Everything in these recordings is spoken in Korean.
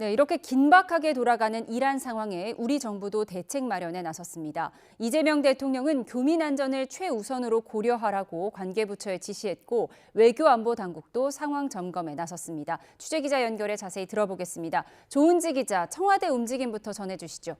네, 이렇게 긴박하게 돌아가는 이란 상황에 우리 정부도 대책 마련에 나섰습니다. 이재명 대통령은 교민 안전을 최우선으로 고려하라고 관계부처에 지시했고 외교안보당국도 상황 점검에 나섰습니다. 취재기자 연결해 자세히 들어보겠습니다. 조은지 기자, 청와대 움직임부터 전해주시죠.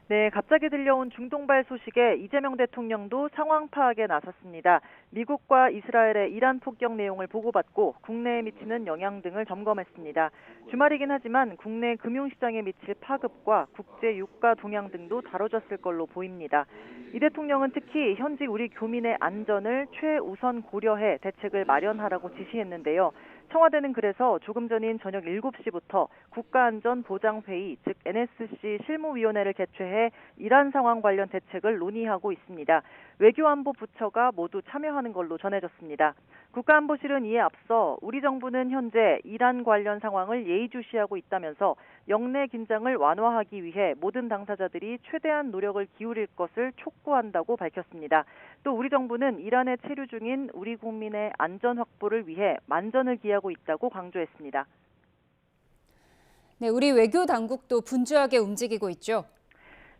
네, 갑자기 들려온 중동발 소식에 이재명 대통령도 상황 파악에 나섰습니다. 미국과 이스라엘의 이란 폭격 내용을 보고받고 국내에 미치는 영향 등을 점검했습니다. 주말이긴 하지만 국내 금융시장에 미칠 파급과 국제 유가 동향 등도 다뤄졌을 걸로 보입니다. 이 대통령은 특히 현지 우리 교민의 안전을 최우선 고려해 대책을 마련하라고 지시했는데요. 청와대는 그래서 조금 전인 저녁 7시부터 국가안전보장회의, 즉 NSC 실무위원회를 개최해 이란 상황 관련 대책을 논의하고 있습니다. 외교안보 부처가 모두 참여하는 걸로 전해졌습니다. 국가안보실은 이에 앞서 우리 정부는 현재 이란 관련 상황을 예의주시하고 있다면서 영내 긴장을 완화하기 위해 모든 당사자들이 최대한 노력을 기울일 것을 촉구한다고 밝혔습니다. 또 우리 정부는 이란에 체류 중인 우리 국민의 안전 확보를 위해 만전을 기하고 있다고 강조했습니다. 네, 우리 외교 당국도 분주하게 움직이고 있죠.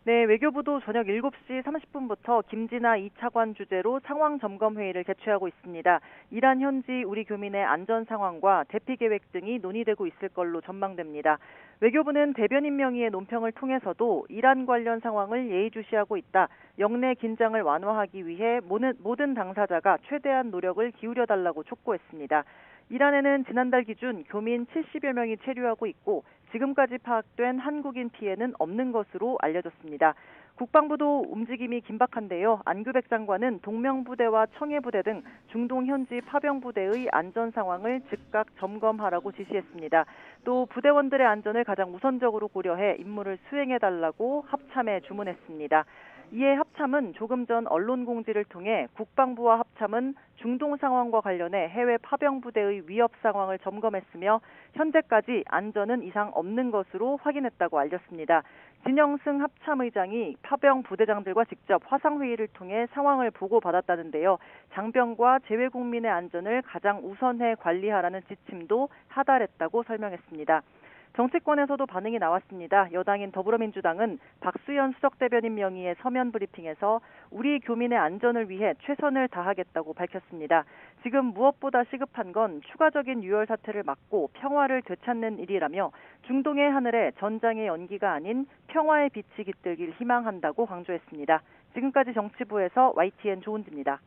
네, 외교부도 저녁 7시 30분부터 김진아 2차관 주재로 상황 점검 회의를 개최하고 있습니다. 이란 현지 우리 교민의 안전 상황과 대피 계획 등이 논의되고 있을 걸로 전망됩니다. 외교부는 대변인 명의의 논평을 통해서도 이란 관련 상황을 예의주시하고 있다. 영내 긴장을 완화하기 위해 모든 당사자가 최대한 노력을 기울여달라고 촉구했습니다. 이란에는 지난달 기준 교민 70여 명이 체류하고 있고 지금까지 파악된 한국인 피해는 없는 것으로 알려졌습니다. 국방부도 움직임이 긴박한데요. 안규백 장관은 동명부대와 청해부대 등 중동 현지 파병부대의 안전 상황을 즉각 점검하라고 지시했습니다. 또 부대원들의 안전을 가장 우선적으로 고려해 임무를 수행해달라고 합참에 주문했습니다. 이에 합참은 조금 전 언론 공지를 통해 국방부와 합참은 중동 상황과 관련해 해외 파병부대의 위협 상황을 점검했으며 현재까지 안전은 이상 없는 것으로 확인했다고 알렸습니다. 진영승 합참의장이 파병 부대장들과 직접 화상회의를 통해 상황을 보고받았다는데요. 장병과 재외국민의 안전을 가장 우선해 관리하라는 지침도 하달했다고 설명했습니다. 정치권에서도 반응이 나왔습니다. 여당인 더불어민주당은 박수현 수석대변인 명의의 서면 브리핑에서 우리 교민의 안전을 위해 최선을 다하겠다고 밝혔습니다. 지금 무엇보다 시급한 건 추가적인 유혈 사태를 막고 평화를 되찾는 일이라며 중동의 하늘에 전장의 연기가 아닌 평화의 빛이 깃들길 희망한다고 강조했습니다. 지금까지 정치부에서 YTN 조은지입니다.